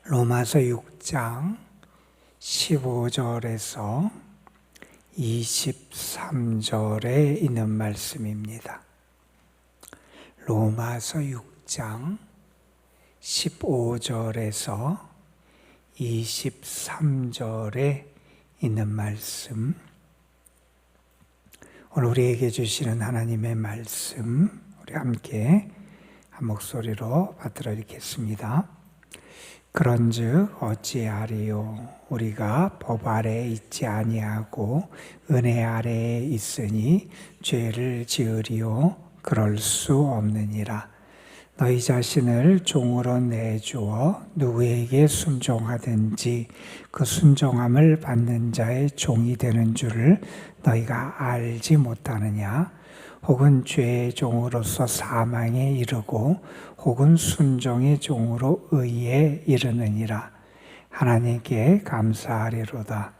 로마서 6장 15절에서 23절에 있는 말씀입니다. 로마서 6장 15절에서 23절에 있는 말씀, 오늘 우리에게 주시는 하나님의 말씀, 우리 함께 한 목소리로 받들어 읽겠습니다. 그런즉 어찌하리요? 우리가 법 아래에 있지 아니하고 은혜 아래에 있으니 죄를 지으리요? 그럴 수 없느니라. 너희 자신을 종으로 내주어 누구에게 순종하든지 그 순종함을 받는 자의 종이 되는 줄을 너희가 알지 못하느냐? 혹은 죄의 종으로서 사망에 이르고 혹은 순종의 종으로 의에 이르느니라. 하나님께 감사하리로다.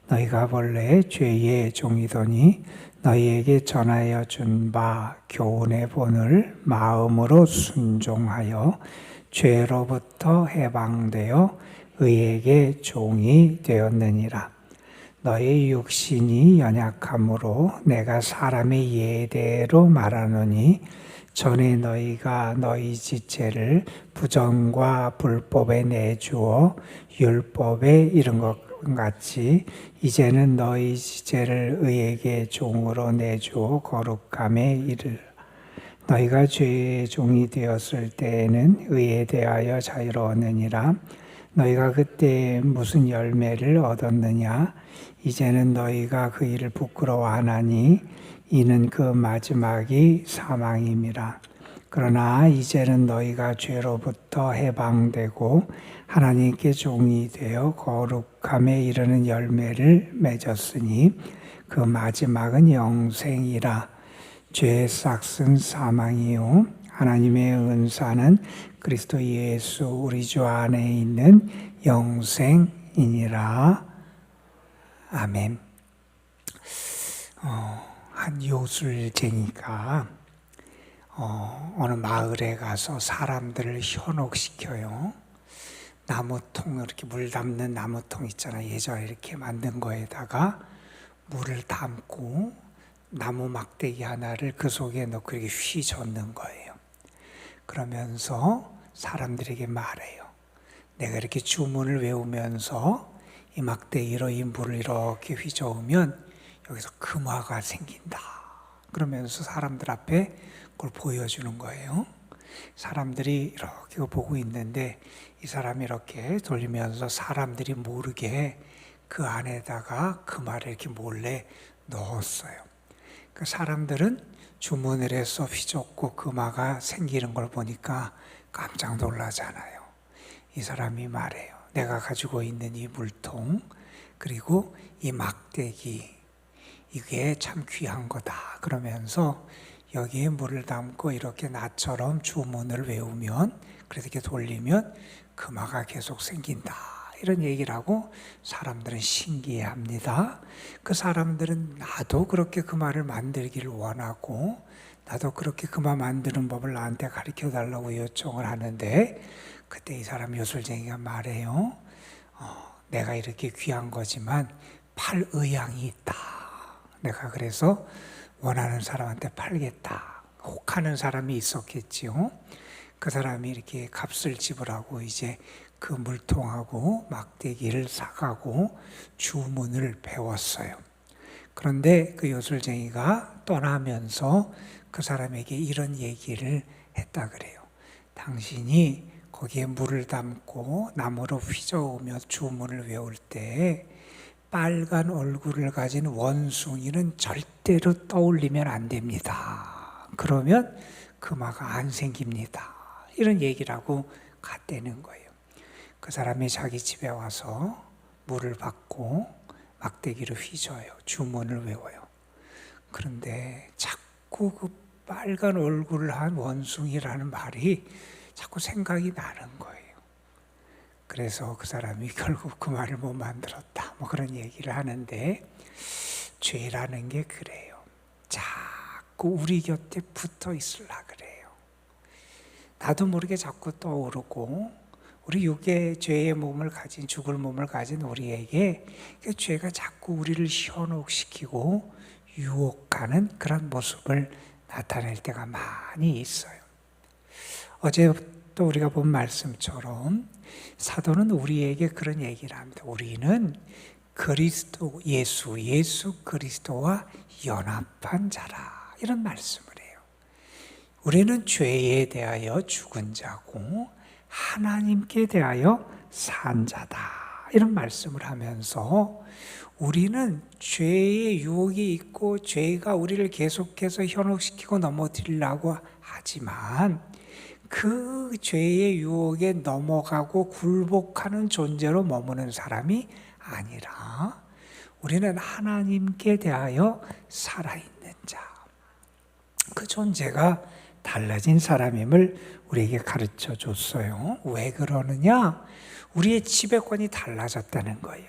너희가 본래 죄의 종이더니 너희에게 전하여 준 바 교훈의 본을 마음으로 순종하여 죄로부터 해방되어 의에게 종이 되었느니라. 너희 육신이 연약함으로 내가 사람의 예대로 말하노니 전에 너희가 너희 지체를 부정과 불법에 내주어 율법에 이른 것 같이 이제는 너희 지체를 의에게 종으로 내주어 거룩함에 이르라. 너희가 죄의 종이 되었을 때에는 의에 대하여 자유로웠느니라. 너희가 그때 무슨 열매를 얻었느냐? 이제는 너희가 그 일을 부끄러워하나니 이는 그 마지막이 사망임이라. 그러나 이제는 너희가 죄로부터 해방되고 하나님께 종이 되어 거룩함에 이르는 열매를 맺었으니 그 마지막은 영생이라. 죄의 싹은 사망이요 하나님의 은사는 그리스도 예수 우리 주 안에 있는 영생이니라. 아멘. 한 요술쟁이가 어느 마을에 가서 사람들을 현혹시켜요. 나무통, 이렇게 물 담는 나무통 있잖아요. 예전에 이렇게 만든 거에다가 물을 담고 나무 막대기 하나를 그 속에 넣고 이렇게 휘젓는 거예요. 그러면서 사람들에게 말해요. 내가 이렇게 주문을 외우면서 이 막대기로 이 물을 이렇게 휘저으면 여기서 금화가 생긴다. 그러면서 사람들 앞에 그걸 보여주는 거예요. 사람들이 이렇게 보고 있는데 이 사람이 이렇게 돌리면서 사람들이 모르게 그 안에다가 금화를 이렇게 몰래 넣었어요. 그 사람들은 주문을 해서 휘젓고 금화가 생기는 걸 보니까 깜짝 놀라잖아요. 이 사람이 말해요. 내가 가지고 있는 이 물통 그리고 이 막대기 이게 참 귀한 거다. 그러면서 여기에 물을 담고 이렇게 나처럼 주문을 외우면 그래서 이렇게 돌리면 금화가 계속 생긴다. 이런 얘기를 하고 사람들은 신기해합니다. 그 사람들은 나도 그렇게 금화를 만들기를 원하고 나도 그렇게 금화 만드는 법을 나한테 가르쳐달라고 요청을 하는데 그때 이 사람 요술쟁이가 말해요. 내가 이렇게 귀한 거지만 팔 의향이 있다. 내가 그래서 원하는 사람한테 팔겠다. 혹하는 사람이 있었겠지요. 그 사람이 이렇게 값을 지불하고 이제 그 물통하고 막대기를 사가고 주문을 배웠어요. 그런데 그 요술쟁이가 떠나면서 그 사람에게 이런 얘기를 했다 그래요. 당신이 거기에 물을 담고 나무로 휘저으며 주문을 외울 때 빨간 얼굴을 가진 원숭이는 절대로 떠올리면 안 됩니다. 그러면 금화가 안 생깁니다. 이런 얘기를 하고 갔다는 거예요. 그 사람이 자기 집에 와서 물을 받고 막대기를 휘저어요. 주문을 외워요. 그런데 자꾸 그 빨간 얼굴을 한 원숭이라는 말이 자꾸 생각이 나는 거예요. 그래서 그 사람이 결국 그 말을 못 만들었다. 뭐 그런 얘기를 하는데 죄라는 게 그래요. 자꾸 우리 곁에 붙어 있으려 그래요. 나도 모르게 자꾸 떠오르고 우리 육의 죄의 몸을 가진, 죽을 몸을 가진 우리에게 그 죄가 자꾸 우리를 현혹시키고 유혹하는 그런 모습을 나타낼 때가 많이 있어요. 어제 또 우리가 본 말씀처럼 사도는 우리에게 그런 얘기를 합니다. 우리는 그리스도 예수 그리스도와 연합한 자라, 이런 말씀을 해요. 우리는 죄에 대하여 죽은 자고 하나님께 대하여 산 자다, 이런 말씀을 하면서 우리는 죄의 유혹이 있고 죄가 우리를 계속해서 현혹시키고 넘어뜨리려고 하지만 그 죄의 유혹에 넘어가고 굴복하는 존재로 머무는 사람이 아니라 우리는 하나님께 대하여 살아있는 자, 그 존재가 달라진 사람임을 우리에게 가르쳐 줬어요. 왜 그러느냐? 우리의 지배권이 달라졌다는 거예요.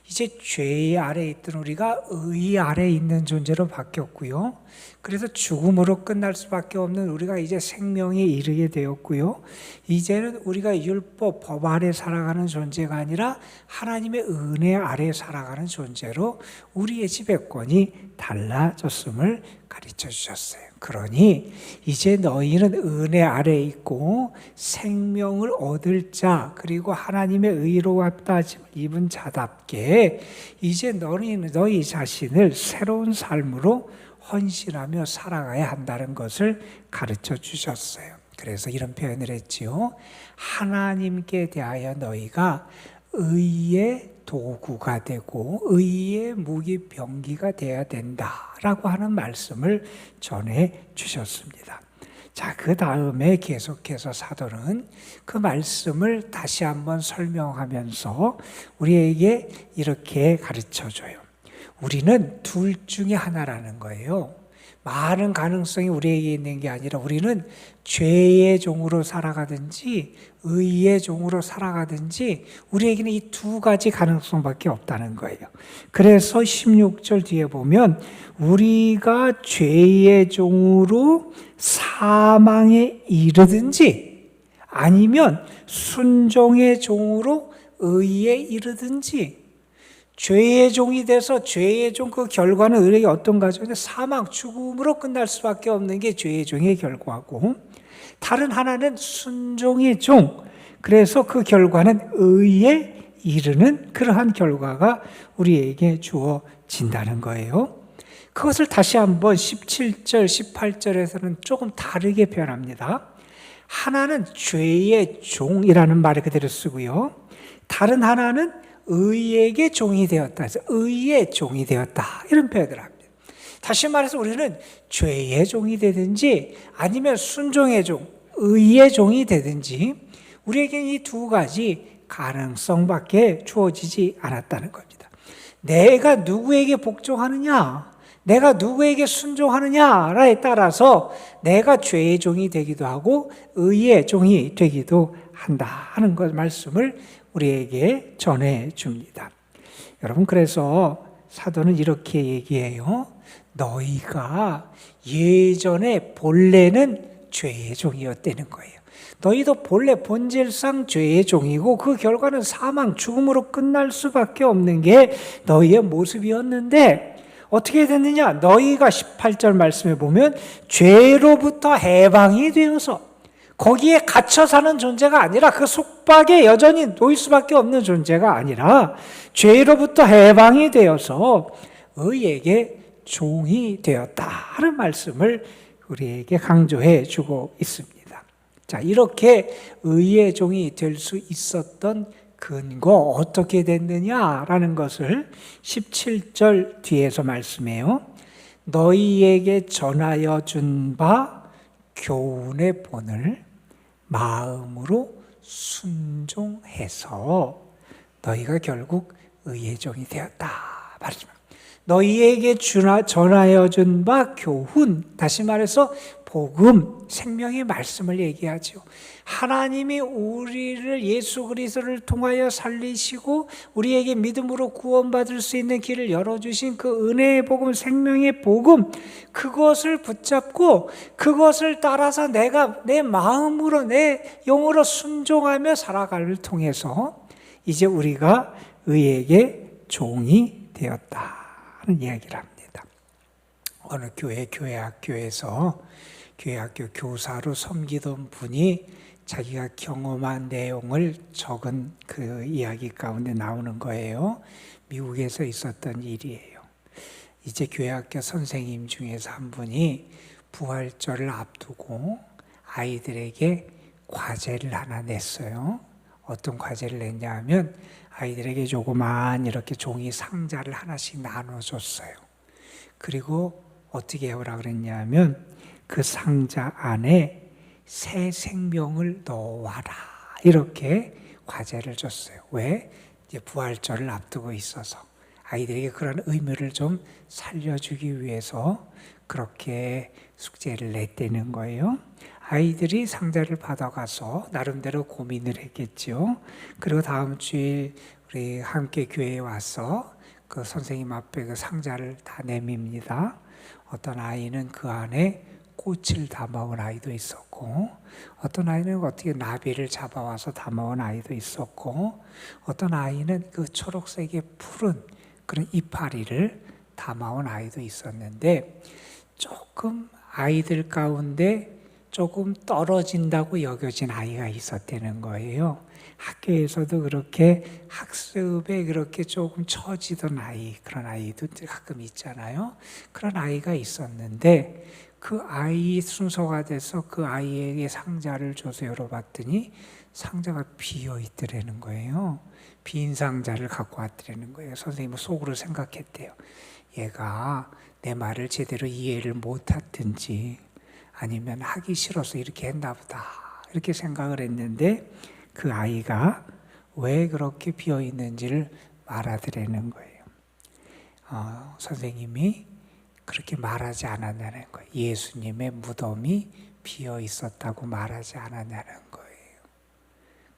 이제 죄 아래에 있던 우리가 의 아래에 있는 존재로 바뀌었고요. 그래서 죽음으로 끝날 수밖에 없는 우리가 이제 생명에 이르게 되었고요. 이제는 우리가 율법, 법 아래 살아가는 존재가 아니라 하나님의 은혜 아래 살아가는 존재로 우리의 지배권이 달라졌음을 가르쳐 주셨어요. 그러니 이제 너희는 은혜 아래에 있고 생명을 얻을 자, 그리고 하나님의 의로웠다 입은 자답게 이제 너희 자신을 새로운 삶으로 헌신하며 살아가야 한다는 것을 가르쳐 주셨어요. 그래서 이런 표현을 했지요. 하나님께 대하여 너희가 의의 도구가 되고 의의 무기 병기가 되어야 된다라고 하는 말씀을 전해 주셨습니다. 자, 그 다음에 계속해서 사도는 그 말씀을 다시 한번 설명하면서 우리에게 이렇게 가르쳐줘요. 우리는 둘 중에 하나라는 거예요. 많은 가능성이 우리에게 있는 게 아니라 우리는 죄의 종으로 살아가든지 의의 종으로 살아가든지 우리에게는 이 두 가지 가능성밖에 없다는 거예요. 그래서 16절 뒤에 보면 우리가 죄의 종으로 사망에 이르든지 아니면 순종의 종으로 의에 이르든지, 죄의 종이 돼서 죄의 종 그 결과는 우리에게 어떤 가죠? 사망, 죽음으로 끝날 수밖에 없는 게 죄의 종의 결과고, 다른 하나는 순종의 종, 그래서 그 결과는 의에 이르는 그러한 결과가 우리에게 주어진다는 거예요. 그것을 다시 한번 17절, 18절에서는 조금 다르게 표현합니다. 하나는 죄의 종이라는 말을 그대로 쓰고요. 다른 하나는 의에게 종이 되었다. 그래서 의의 종이 되었다. 이런 표현을 합니다. 다시 말해서 우리는 죄의 종이 되든지 아니면 순종의 종, 의의 종이 되든지 우리에게 이 두 가지 가능성밖에 주어지지 않았다는 겁니다. 내가 누구에게 복종하느냐, 내가 누구에게 순종하느냐에 따라서 내가 죄의 종이 되기도 하고 의의 종이 되기도 한다 하는 것 말씀을 우리에게 전해줍니다. 여러분, 그래서 사도는 이렇게 얘기해요. 너희가 예전에 본래는 죄의 종이었다는 거예요. 너희도 본래 본질상 죄의 종이고 그 결과는 사망, 죽음으로 끝날 수밖에 없는 게 너희의 모습이었는데 어떻게 됐느냐? 너희가 18절 말씀에 보면 죄로부터 해방이 되어서 거기에 갇혀 사는 존재가 아니라 그 속박에 여전히 놓일 수밖에 없는 존재가 아니라 죄로부터 해방이 되어서 의에게 종이 되었다 하는 말씀을 우리에게 강조해 주고 있습니다. 자, 이렇게 의의 종이 될 수 있었던 근거 어떻게 됐느냐라는 것을 17절 뒤에서 말씀해요. 너희에게 전하여 준 바 교훈의 본을 마음으로 순종해서 너희가 결국 의의 종이 되었다 말이죠. 너희에게 전하여 준 바 교훈, 다시 말해서 복음, 생명의 말씀을 얘기하죠. 하나님이 우리를 예수 그리스도를 통하여 살리시고 우리에게 믿음으로 구원받을 수 있는 길을 열어주신 그 은혜의 복음, 생명의 복음, 그것을 붙잡고 그것을 따라서 내가 내 마음으로 내 영으로 순종하며 살아가를 통해서 이제 우리가 의에게 종이 되었다 하는 이야기를 합니다. 어느 교회학교에서 교회학교 교사로 섬기던 분이 자기가 경험한 내용을 적은 그 이야기 가운데 나오는 거예요. 미국에서 있었던 일이에요. 이제 교회학교 선생님 중에서 한 분이 부활절을 앞두고 아이들에게 과제를 하나 냈어요. 어떤 과제를 냈냐 하면 아이들에게 조그만 이렇게 종이 상자를 하나씩 나눠줬어요. 그리고 어떻게 해오라 그랬냐 하면 그 상자 안에 새 생명을 넣어와라 이렇게 과제를 줬어요. 왜? 이제 부활절을 앞두고 있어서 아이들에게 그런 의미를 좀 살려주기 위해서 그렇게 숙제를 냈다는 거예요. 아이들이 상자를 받아가서 나름대로 고민을 했겠죠. 그리고 다음 주일 우리 함께 교회에 와서 그 선생님 앞에 그 상자를 다 내밉니다. 어떤 아이는 그 안에 꽃을 담아온 아이도 있었고, 어떤 아이는 어떻게 나비를 잡아와서 담아온 아이도 있었고, 어떤 아이는 그 초록색의 푸른 그런 이파리를 담아온 아이도 있었는데, 조금 아이들 가운데 조금 떨어진다고 여겨진 아이가 있었다는 거예요. 학교에서도 그렇게 학습에 그렇게 조금 처지던 아이, 그런 아이도 가끔 있잖아요. 그런 아이가 있었는데 그 아이 순서가 돼서 그 아이에게 상자를 줘서 열어봤더니 상자가 비어 있더라는 거예요. 빈 상자를 갖고 왔더라는 거예요. 선생님은 속으로 생각했대요. 얘가 내 말을 제대로 이해를 못했든지 아니면 하기 싫어서 이렇게 했나 보다 이렇게 생각을 했는데 그 아이가 왜 그렇게 비어 있는지를 말하더라는 거예요. 선생님이 그렇게 말하지 않았냐는 거예요. 예수님의 무덤이 비어 있었다고 말하지 않았냐는 거예요.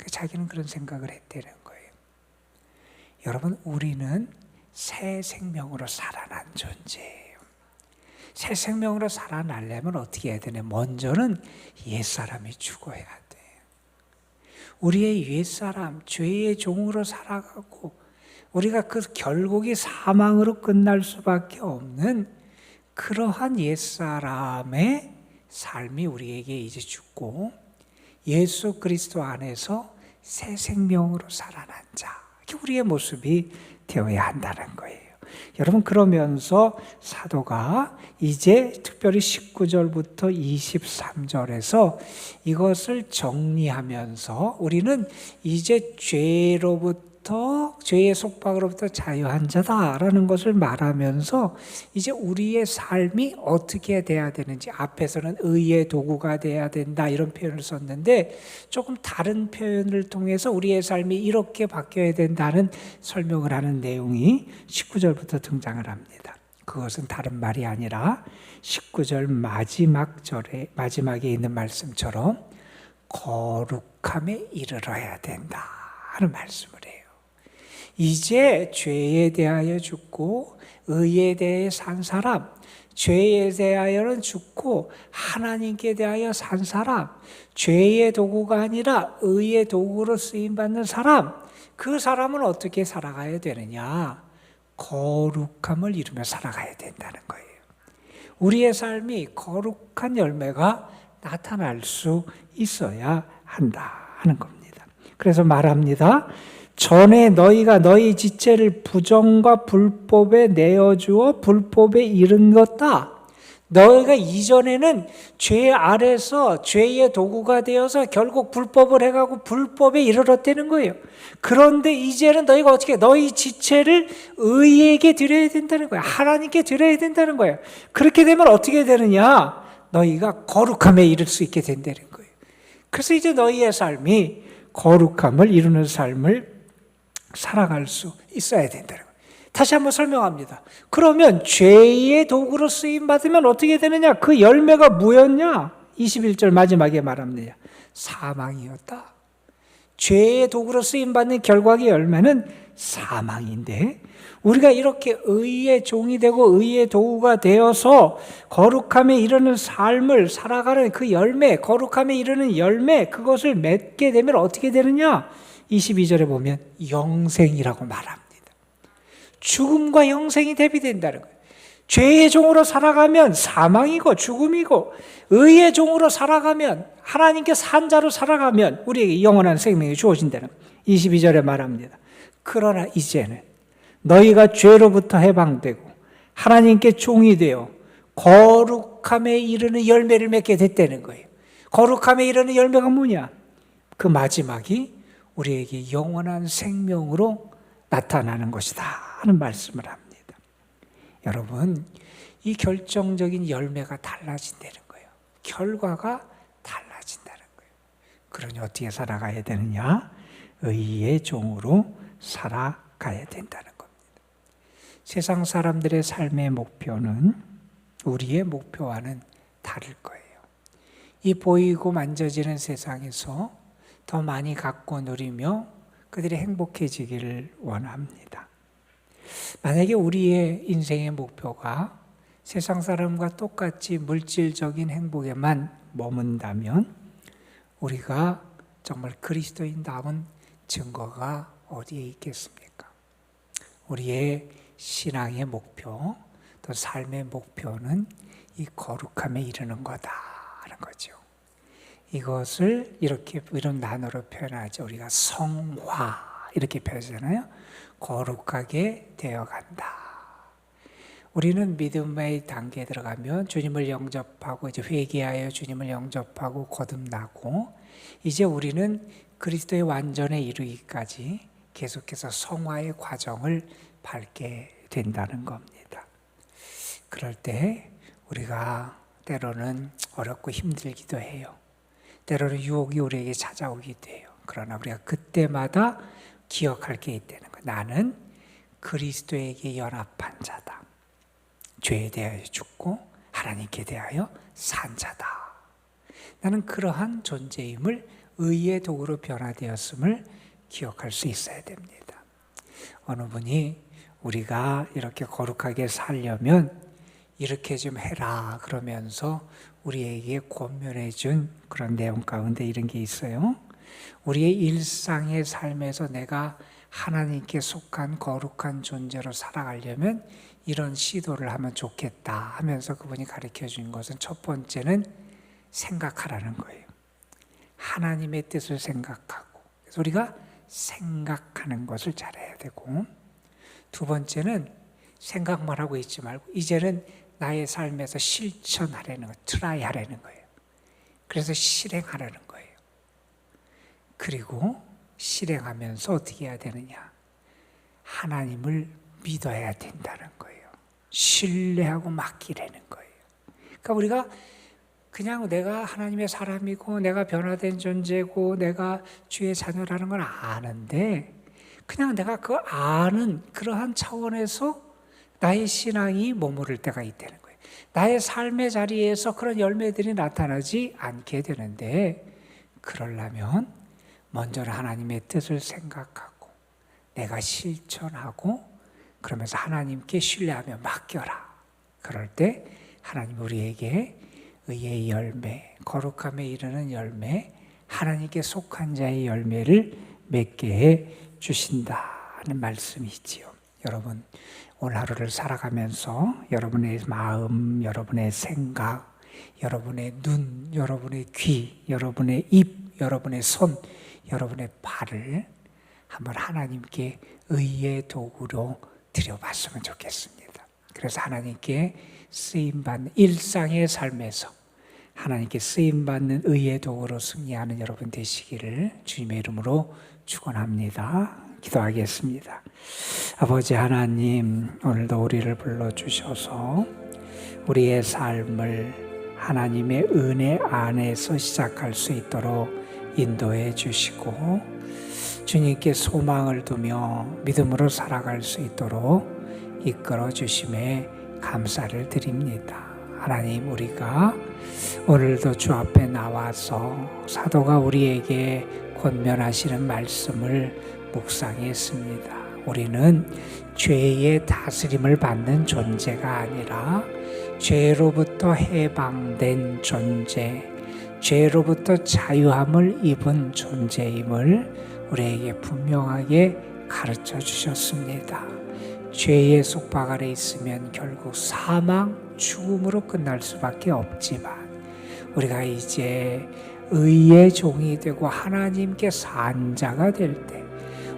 자기는 그런 생각을 했다는 거예요. 여러분, 우리는 새 생명으로 살아난 존재예요. 새 생명으로 살아나려면 어떻게 해야 되냐? 먼저는 옛사람이 죽어야 돼요. 우리의 옛사람, 죄의 종으로 살아가고 우리가 그 결국이 사망으로 끝날 수밖에 없는 그러한 옛사람의 삶이 우리에게 이제 죽고 예수 그리스도 안에서 새 생명으로 살아난 자, 이게 우리의 모습이 되어야 한다는 거예요. 여러분, 그러면서 사도가 이제 특별히 19절부터 23절에서 이것을 정리하면서 우리는 이제 죄의 속박으로부터 자유한 자다라는 것을 말하면서 이제 우리의 삶이 어떻게 돼야 되는지, 앞에서는 의의 도구가 돼야 된다 이런 표현을 썼는데 조금 다른 표현을 통해서 우리의 삶이 이렇게 바뀌어야 된다는 설명을 하는 내용이 19절부터 등장을 합니다. 그것은 다른 말이 아니라 19절 마지막에 있는 말씀처럼 거룩함에 이르러야 된다 하는 말씀을 해요. 이제 죄에 대하여 죽고 의에 대해 산 사람, 죄에 대하여는 죽고 하나님께 대하여 산 사람, 죄의 도구가 아니라 의의 도구로 쓰임받는 사람, 그 사람은 어떻게 살아가야 되느냐? 거룩함을 이루며 살아가야 된다는 거예요. 우리의 삶이 거룩한 열매가 나타날 수 있어야 한다 하는 겁니다. 그래서 말합니다. 전에 너희가 너희 지체를 부정과 불법에 내어주어 불법에 이른것다. 너희가 이전에는 죄 아래서 죄의 도구가 되어서 결국 불법을 해가고 불법에 이르렀다는 거예요. 그런데 이제는 너희가 어떻게 너희 지체를 의에게 드려야 된다는 거예요. 하나님께 드려야 된다는 거예요. 그렇게 되면 어떻게 되느냐? 너희가 거룩함에 이를 수 있게 된다는 거예요. 그래서 이제 너희의 삶이 거룩함을 이루는 삶을 살아갈 수 있어야 된다는 거예요. 다시 한번 설명합니다. 그러면 죄의 도구로 쓰임 받으면 어떻게 되느냐? 그 열매가 뭐였냐? 21절 마지막에 말합니다. 사망이었다. 죄의 도구로 쓰임 받는 결과의 열매는 사망인데, 우리가 이렇게 의의 종이 되고 의의 도구가 되어서 거룩함에 이르는 삶을 살아가는 그 열매, 거룩함에 이르는 열매, 그것을 맺게 되면 어떻게 되느냐? 22절에 보면 영생이라고 말합니다. 죽음과 영생이 대비된다는 거예요. 죄의 종으로 살아가면 사망이고 죽음이고, 의의 종으로 살아가면, 하나님께 산 자로 살아가면 우리에게 영원한 생명이 주어진다는 거예요. 22절에 말합니다. 그러나 이제는 너희가 죄로부터 해방되고 하나님께 종이 되어 거룩함에 이르는 열매를 맺게 됐다는 거예요. 거룩함에 이르는 열매가 뭐냐? 그 마지막이 우리에게 영원한 생명으로 나타나는 것이다 하는 말씀을 합니다. 여러분, 이 결정적인 열매가 달라진다는 거예요. 결과가 달라진다는 거예요. 그러니 어떻게 살아가야 되느냐? 의의 종으로 살아가야 된다는 겁니다. 세상 사람들의 삶의 목표는 우리의 목표와는 다를 거예요. 이 보이고 만져지는 세상에서 더 많이 갖고 누리며 그들이 행복해지기를 원합니다. 만약에 우리의 인생의 목표가 세상 사람과 똑같이 물질적인 행복에만 머문다면 우리가 정말 그리스도인다운 증거가 어디에 있겠습니까? 우리의 신앙의 목표, 또 삶의 목표는 이 거룩함에 이르는 거다 하는 거죠. 이것을 이렇게 이런 단어로 표현하죠. 우리가 성화 이렇게 표현하잖아요. 거룩하게 되어간다. 우리는 믿음의 단계에 들어가면 주님을 영접하고 이제 회개하여 주님을 영접하고 거듭나고, 이제 우리는 그리스도의 완전에 이르기까지 계속해서 성화의 과정을 밟게 된다는 겁니다. 그럴 때 우리가 때로는 어렵고 힘들기도 해요. 때로는 유혹이 우리에게 찾아오기도 해요. 그러나 우리가 그때마다 기억할 게 있다는 거예요. 나는 그리스도에게 연합한 자다. 죄에 대하여 죽고 하나님께 대하여 산 자다. 나는 그러한 존재임을 의의 도구로 변화되었음을 기억할 수 있어야 됩니다. 어느 분이 우리가 이렇게 거룩하게 살려면 이렇게 좀 해라 그러면서 우리에게 권면해 준 그런 내용 가운데 이런 게 있어요. 우리의 일상의 삶에서 내가 하나님께 속한 거룩한 존재로 살아가려면 이런 시도를 하면 좋겠다 하면서 그분이 가르쳐 준 것은, 첫 번째는 생각하라는 거예요. 하나님의 뜻을 생각하고, 그래서 우리가 생각하는 것을 잘해야 되고, 두 번째는 생각만 하고 있지 말고 이제는 나의 삶에서 실천하라는 거예요. 트라이 하라는 거예요. 그래서 실행하라는 거예요. 그리고 실행하면서 어떻게 해야 되느냐? 하나님을 믿어야 된다는 거예요. 신뢰하고 맡기라는 거예요. 그러니까 우리가 그냥 내가 하나님의 사람이고 내가 변화된 존재고 내가 주의 자녀라는 건 아는데, 그냥 내가 그 아는 그러한 차원에서 나의 신앙이 머무를 때가 있다는 거예요. 나의 삶의 자리에서 그런 열매들이 나타나지 않게 되는데, 그러려면 먼저는 하나님의 뜻을 생각하고 내가 실천하고 그러면서 하나님께 신뢰하며 맡겨라. 그럴 때 하나님 우리에게 의의 열매, 거룩함에 이르는 열매, 하나님께 속한 자의 열매를 맺게 해 주신다는 말씀이 있지요. 여러분, 오늘 하루를 살아가면서 여러분의 마음, 여러분의 생각, 여러분의 눈, 여러분의 귀, 여러분의 입, 여러분의 손, 여러분의 발을 한번 하나님께 의의 도구로 드려봤으면 좋겠습니다. 그래서 하나님께 쓰임받는 일상의 삶에서 하나님께 쓰임받는 의의 도구로 승리하는 여러분 되시기를 주님의 이름으로 축원합니다. 기도하겠습니다. 아버지 하나님, 오늘도 우리를 불러주셔서 우리의 삶을 하나님의 은혜 안에서 시작할 수 있도록 인도해 주시고, 주님께 소망을 두며 믿음으로 살아갈 수 있도록 이끌어 주심에 감사를 드립니다. 하나님, 우리가 오늘도 주 앞에 나와서 사도가 우리에게 권면하시는 말씀을 묵상했습니다. 우리는 죄의 다스림을 받는 존재가 아니라 죄로부터 해방된 존재, 죄로부터 자유함을 입은 존재임을 우리에게 분명하게 가르쳐 주셨습니다. 죄의 속박 아래 있으면 결국 사망, 죽음으로 끝날 수밖에 없지만 우리가 이제 의의 종이 되고 하나님께 산 자가 될 때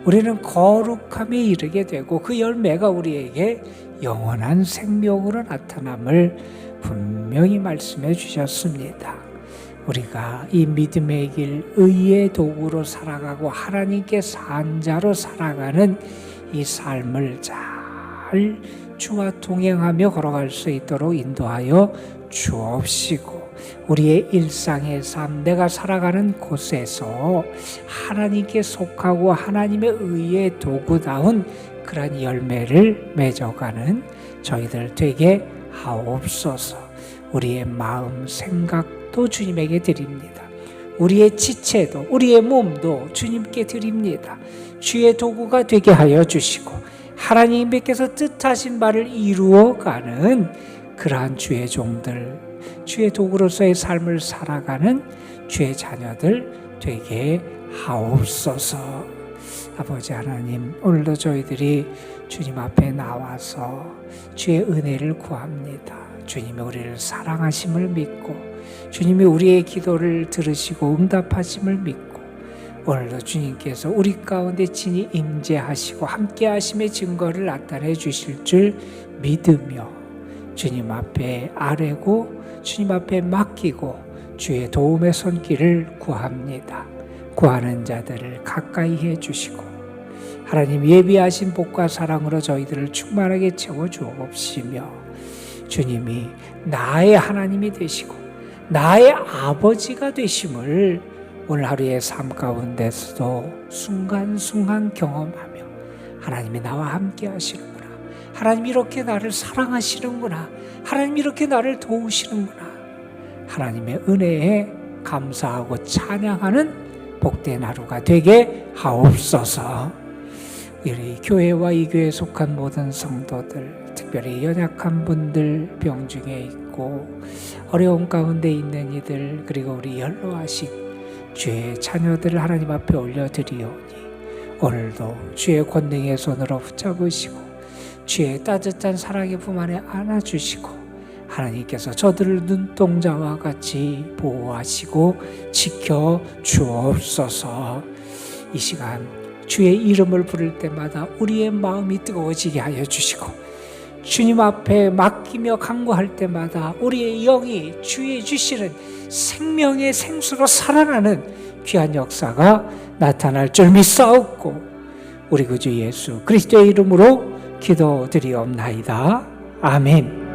우리는 거룩함에 이르게 되고 그 열매가 우리에게 영원한 생명으로 나타남을 분명히 말씀해 주셨습니다. 우리가 이 믿음의 길, 의의 도구로 살아가고 하나님께 산 자로 살아가는 이 삶을 잘 주와 동행하며 걸어갈 수 있도록 인도하여 주옵시고, 우리의 일상의 삶, 내가 살아가는 곳에서 하나님께 속하고 하나님의 의의 도구다운 그런 열매를 맺어가는 저희들 되게 하옵소서. 우리의 마음, 생각도 주님에게 드립니다. 우리의 지체도, 우리의 몸도 주님께 드립니다. 주의 도구가 되게 하여 주시고 하나님께서 뜻하신 바를 이루어가는 그러한 주의 종들, 주의 도구로서의 삶을 살아가는 주의 자녀들 되게 하옵소서. 아버지 하나님, 오늘도 저희들이 주님 앞에 나와서 주의 은혜를 구합니다. 주님이 우리를 사랑하심을 믿고 주님이 우리의 기도를 들으시고 응답하심을 믿고 오늘도 주님께서 우리 가운데 친히 임재하시고 함께 하심의 증거를 나타내 주실 줄 믿으며 주님 앞에 아뢰고 주님 앞에 맡기고 주의 도움의 손길을 구합니다. 구하는 자들을 가까이 해주시고 하나님 예비하신 복과 사랑으로 저희들을 충만하게 채워주옵시며 주님이 나의 하나님이 되시고 나의 아버지가 되심을 오늘 하루의 삶 가운데서도 순간순간 경험하며 하나님이 나와 함께 하시는구나, 하나님이 이렇게 나를 사랑하시는구나, 하나님이 이렇게 나를 도우시는구나, 하나님의 은혜에 감사하고 찬양하는 복된 하루가 되게 하옵소서. 우리 교회와 이 교회에 속한 모든 성도들, 특별히 연약한 분들, 병중에 있고 어려움 가운데 있는 이들, 그리고 우리 연로하신 주의 자녀들을 하나님 앞에 올려드리오니 오늘도 주의 권능의 손으로 붙잡으시고 주의 따뜻한 사랑의 품 안에 안아주시고 하나님께서 저들을 눈동자와 같이 보호하시고 지켜 주옵소서. 이 시간 주의 이름을 부를 때마다 우리의 마음이 뜨거워지게 하여 주시고 주님 앞에 맡기며 간구할 때마다 우리의 영이 주의 주시는 생명의 생수로 살아나는 귀한 역사가 나타날 줄 믿사옵고 우리 구주 예수 그리스도의 이름으로 기도드리옵나이다. 아멘.